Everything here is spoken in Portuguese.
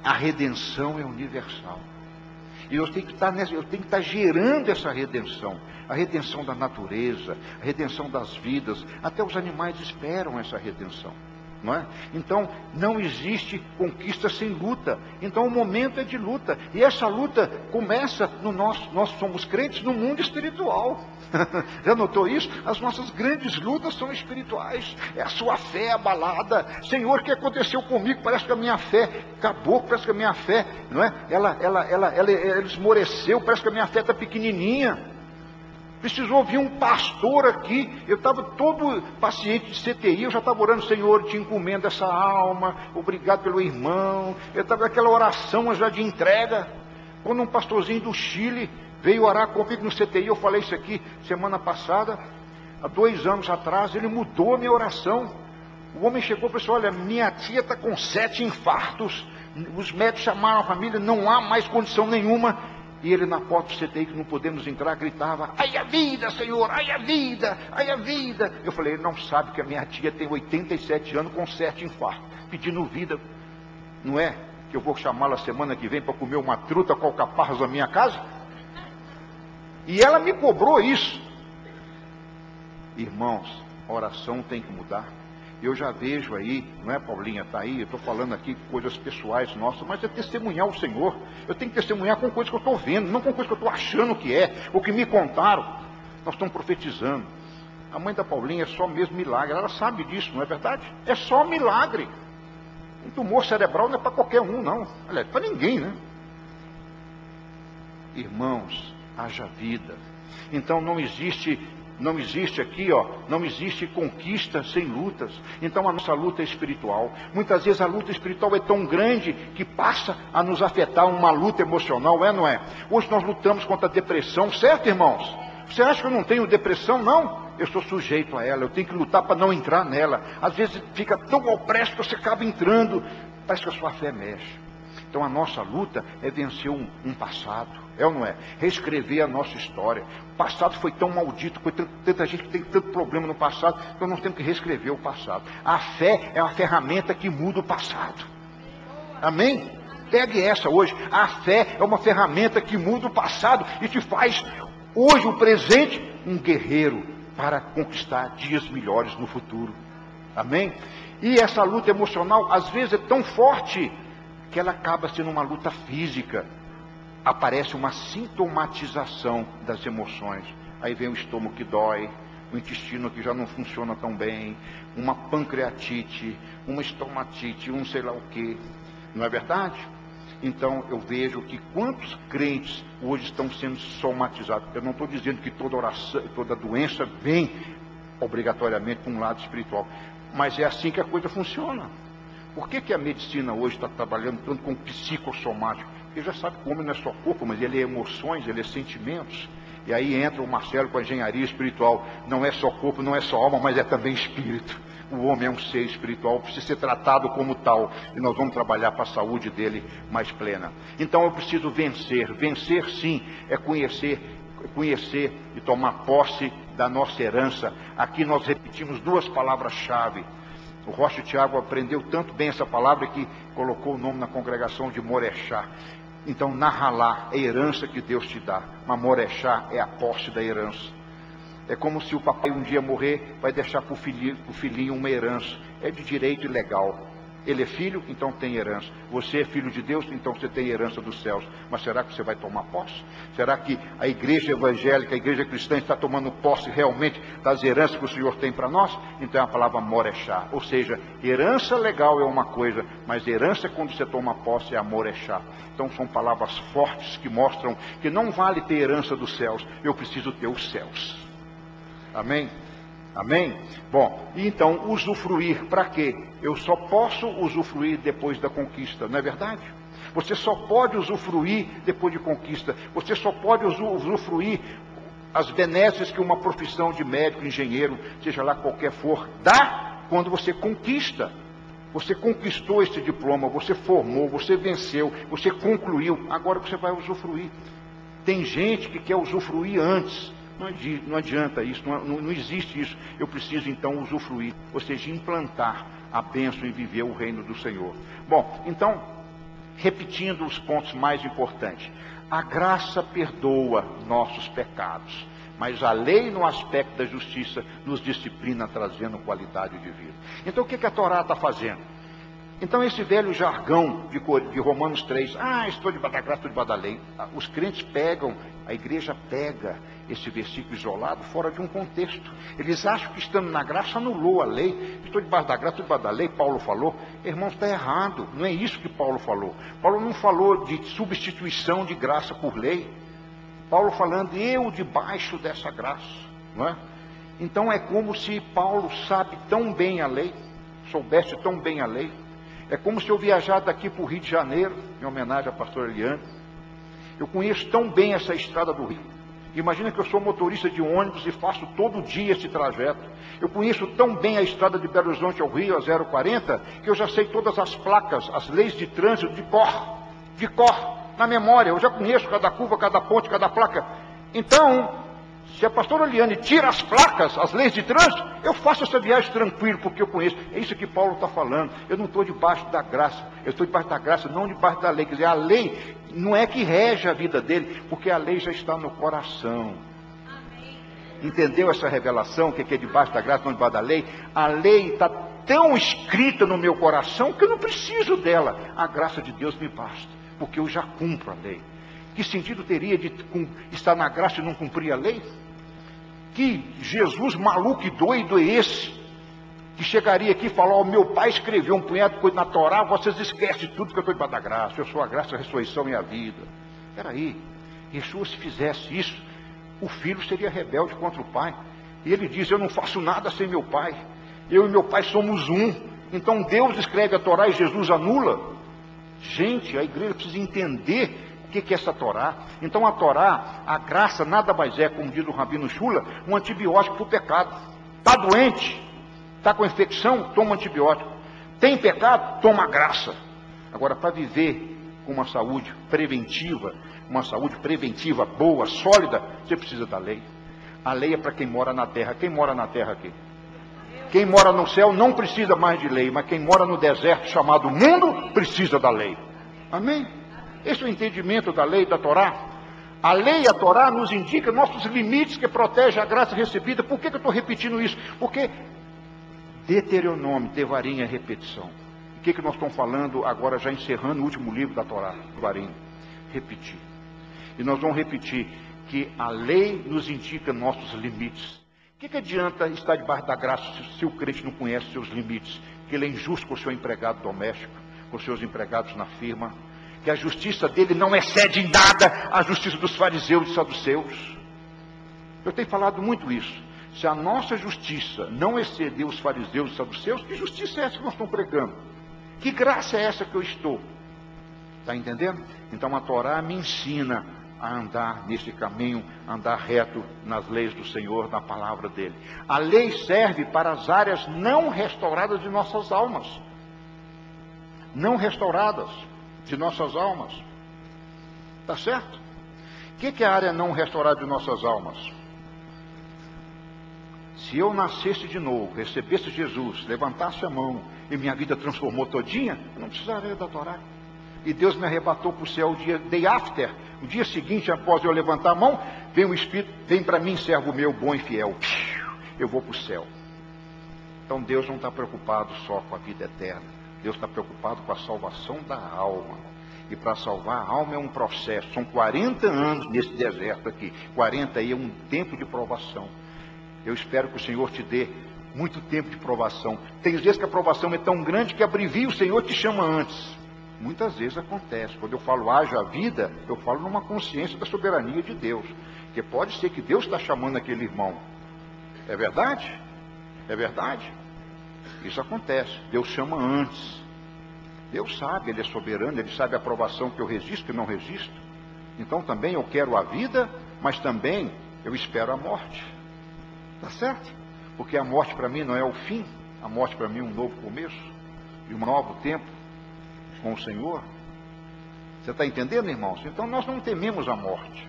A redenção é universal. E eu tenho que estar gerando essa redenção. A redenção da natureza, a redenção das vidas. Até os animais esperam essa redenção. Não é? Então, não existe conquista sem luta. Então, o momento é de luta. E essa luta começa no nós somos crentes no mundo espiritual. Já notou isso? As nossas grandes lutas são espirituais. É a sua fé abalada. Senhor, o que aconteceu comigo? Parece que a minha fé acabou, parece que a minha fé, não é? Ela esmoreceu, parece que a minha fé está pequenininha. Precisou vir um pastor aqui, eu estava todo paciente de CTI, eu já estava orando, Senhor, te encomendo essa alma, obrigado pelo irmão, eu estava naquela oração já de entrega, quando um pastorzinho do Chile veio orar comigo no CTI, eu falei isso aqui semana passada, há 2 anos atrás, ele mudou a minha oração. O homem chegou e falou assim, olha, minha tia está com 7 infartos, os médicos chamaram a família, não há mais condição nenhuma. E ele na porta do CTI, que não podemos entrar, gritava, ai a vida, Senhor, ai a vida, ai a vida. Eu falei, ele não sabe que a minha tia tem 87 anos com 7 infartos, pedindo vida. Não é que eu vou chamá-la semana que vem para comer uma truta com alcaparras na minha casa? E ela me cobrou isso. Irmãos, a oração tem que mudar. Eu já vejo aí, não é, Paulinha, está aí, eu estou falando aqui coisas pessoais nossas, mas é testemunhar o Senhor. Eu tenho que testemunhar com coisas que eu estou vendo, não com coisas que eu estou achando que é, ou que me contaram. Nós estamos profetizando. A mãe da Paulinha é só mesmo milagre, ela sabe disso, não é verdade? É só milagre. Um tumor cerebral não é para qualquer um, não. Aliás, para ninguém, né? Irmãos, haja vida. Então não existe aqui, não existe conquista sem lutas. Então a nossa luta é espiritual. Muitas vezes a luta espiritual é tão grande que passa a nos afetar uma luta emocional, não é? Hoje nós lutamos contra a depressão, certo, irmãos? Você acha que eu não tenho depressão? Não. Eu sou sujeito a ela, eu tenho que lutar para não entrar nela. Às vezes fica tão opresso que você acaba entrando. Parece que a sua fé mexe. Então a nossa luta é vencer um passado, é ou não é? Reescrever a nossa história. O passado foi tão maldito, foi tanta gente que tem tanto problema no passado, então nós temos que reescrever o passado. A fé é uma ferramenta que muda o passado. Amém? Pegue essa hoje. A fé é uma ferramenta que muda o passado e te faz, hoje, o presente, um guerreiro para conquistar dias melhores no futuro. Amém? E essa luta emocional, às vezes, é tão forte que ela acaba sendo uma luta física. Aparece uma sintomatização das emoções. Aí vem o estômago que dói, o intestino que já não funciona tão bem, uma pancreatite, uma estomatite, um sei lá o que. Não é verdade? Então eu vejo que quantos crentes hoje estão sendo somatizados. Eu não estou dizendo que toda oração, toda doença vem obrigatoriamente para um lado espiritual, mas é assim que a coisa funciona. Por que a medicina hoje está trabalhando tanto com o psicossomático? Porque já sabe que o homem não é só corpo, mas ele é emoções, ele é sentimentos. E aí entra o Marcelo com a engenharia espiritual. Não é só corpo, não é só alma, mas é também espírito. O homem é um ser espiritual, precisa ser tratado como tal. E nós vamos trabalhar para a saúde dele mais plena. Então eu preciso vencer. Vencer, sim, é conhecer e tomar posse da nossa herança. Aqui nós repetimos 2 palavras-chave. O Rocha Tiago aprendeu tanto bem essa palavra que colocou o nome na congregação de Morechá. Então, Nahalá é a herança que Deus te dá, mas Morechá é a posse da herança. É como se o papai um dia morrer, vai deixar para o filhinho uma herança. É de direito e legal. Ele é filho, então tem herança. Você é filho de Deus, então você tem herança dos céus. Mas será que você vai tomar posse? Será que a igreja evangélica, a igreja cristã está tomando posse realmente das heranças que o Senhor tem para nós? Então é a palavra morechá. Ou seja, herança legal é uma coisa, mas herança quando você toma posse é a morechá. Então são palavras fortes que mostram que não vale ter herança dos céus. Eu preciso ter os céus. Amém? Amém? Bom, e então usufruir para quê? Eu só posso usufruir depois da conquista, não é verdade? Você só pode usufruir depois de conquista. Você só pode usufruir as benesses que uma profissão de médico, engenheiro, seja lá qualquer for, dá quando você conquista. Você conquistou esse diploma, você formou, você venceu, você concluiu. Agora você vai usufruir. Tem gente que quer usufruir antes. Não adianta isso, não existe isso. Eu preciso então usufruir, ou seja, implantar a bênção e viver o reino do Senhor. Bom, então, repetindo os pontos mais importantes. A graça perdoa nossos pecados, mas a lei, no aspecto da justiça, nos disciplina, trazendo qualidade de vida. Então o que a Torá está fazendo? Então esse velho jargão de Romanos 3, estou debaixo da graça, estou debaixo da lei. Os crentes pegam, a igreja pega esse versículo isolado fora de um contexto. Eles acham que estando na graça anulou a lei. Estou debaixo da graça, estou debaixo da lei, Paulo falou. Irmãos, está errado, não é isso que Paulo falou. Paulo não falou de substituição de graça por lei. Paulo falando, eu debaixo dessa graça, não é? Então é como se Paulo sabe tão bem a lei, soubesse tão bem a lei. É como se eu viajar daqui para o Rio de Janeiro, em homenagem à pastora Eliane. Eu conheço tão bem essa estrada do Rio. Imagina que eu sou motorista de ônibus e faço todo dia esse trajeto. Eu conheço tão bem a estrada de Belo Horizonte ao Rio, a 040, que eu já sei todas as placas, as leis de trânsito de cor, na memória. Eu já conheço cada curva, cada ponte, cada placa. Então, se a pastora Eliane tira as placas, as leis de trânsito, eu faço essa viagem tranquilo, porque eu conheço. É isso que Paulo está falando. Eu não estou debaixo da graça. Eu estou debaixo da graça, não debaixo da lei. Quer dizer, a lei não é que rege a vida dele, porque a lei já está no coração. Entendeu essa revelação, que é debaixo da graça, não debaixo da lei? A lei está tão escrita no meu coração que eu não preciso dela. A graça de Deus me basta, porque eu já cumpro a lei. Que sentido teria de estar na graça e não cumprir a lei? Que Jesus maluco e doido é esse, que chegaria aqui e falar, meu pai escreveu um punhado de coisa na Torá, vocês esquecem tudo que eu estou debaixo da graça, eu sou a graça, a ressurreição e a vida. Espera aí, Yeshua, se fizesse isso, o filho seria rebelde contra o pai. E ele diz, eu não faço nada sem meu pai, eu e meu pai somos um. Então Deus escreve a Torá e Jesus anula. Gente, a igreja precisa entender o que é essa Torá. Então a Torá, a graça nada mais é, como diz o Rabino Shula, um antibiótico para o pecado. Está doente, está com infecção, toma antibiótico. Tem pecado, toma graça. Agora, para viver com uma saúde preventiva, boa, sólida, você precisa da lei. A lei é para quem mora na terra. Quem mora na terra aqui? Quem mora no céu não precisa mais de lei, mas quem mora no deserto chamado mundo, precisa da lei. Amém? Esse é o entendimento da lei, da Torá. A lei e a Torá nos indicam nossos limites que protegem a graça recebida. Por que eu estou repetindo isso? Porque Deuteronômio, Devarim é repetição. O que nós estamos falando agora, já encerrando o último livro da Torá? Devarim. Repetir. E nós vamos repetir que a lei nos indica nossos limites. O que adianta estar debaixo da graça se o crente não conhece seus limites? Que ele é injusto com o seu empregado doméstico, com os seus empregados na firma, que a justiça dele não excede em nada a justiça dos fariseus e saduceus. Eu tenho falado muito isso. Se a nossa justiça não exceder os fariseus e saduceus, que justiça é essa que nós estamos pregando? Que graça é essa que eu estou? Está entendendo? Então a Torá me ensina a andar nesse caminho, andar reto nas leis do Senhor, na palavra dele. A lei serve para as áreas não restauradas de nossas almas. Não restauradas de nossas almas. Está certo? O que é a área não restaurada de nossas almas? Se eu nascesse de novo, recebesse Jesus, levantasse a mão e minha vida transformou todinha, eu não precisaria da Torá. E Deus me arrebatou para o céu o dia, day after, o dia seguinte, após eu levantar a mão, vem o Espírito, vem para mim, servo meu, bom e fiel. Eu vou para o céu. Então Deus não está preocupado só com a vida eterna. Deus está preocupado com a salvação da alma. E para salvar a alma é um processo. São 40 anos nesse deserto aqui. 40 aí é um tempo de provação. Eu espero que o Senhor te dê muito tempo de provação. Tem vezes que a provação é tão grande que abrevia, o Senhor te chama antes. Muitas vezes acontece. Quando eu falo haja vida, eu falo numa consciência da soberania de Deus. Que pode ser que Deus está chamando aquele irmão. É verdade? É verdade? Isso acontece. Deus chama antes. Deus sabe, Ele é soberano, Ele sabe a provação que eu resisto e não resisto. Então também eu quero a vida, mas também eu espero a morte. Tá certo? Porque a morte para mim não é o fim. A morte para mim é um novo começo. E um novo tempo com o Senhor. Você está entendendo, irmãos? Então nós não tememos a morte.